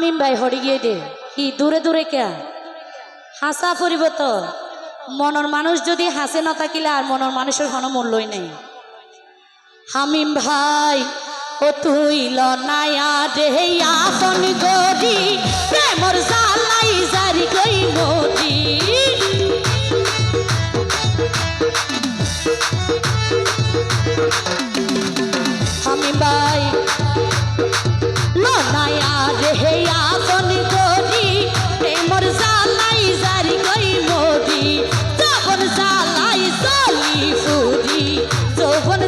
হামিম ভাই হরি গিয়ে দে কি দূরে দূরে কে হাসা ফুরিব তো মনের মানুষ যদি হাসে না থাকিলে আর মনের মানুষের কোনো মূল্যই নেই। হামিম ভাই ও তুই লনায়া রে আপন গরি প্রেমর জালাই জারি কই মরি হামিম ভাই লনায়া রে আপন গরি প্রেমর জালাই জারি কই মরি যৌবন জালাই চলি ফুরি যৌবন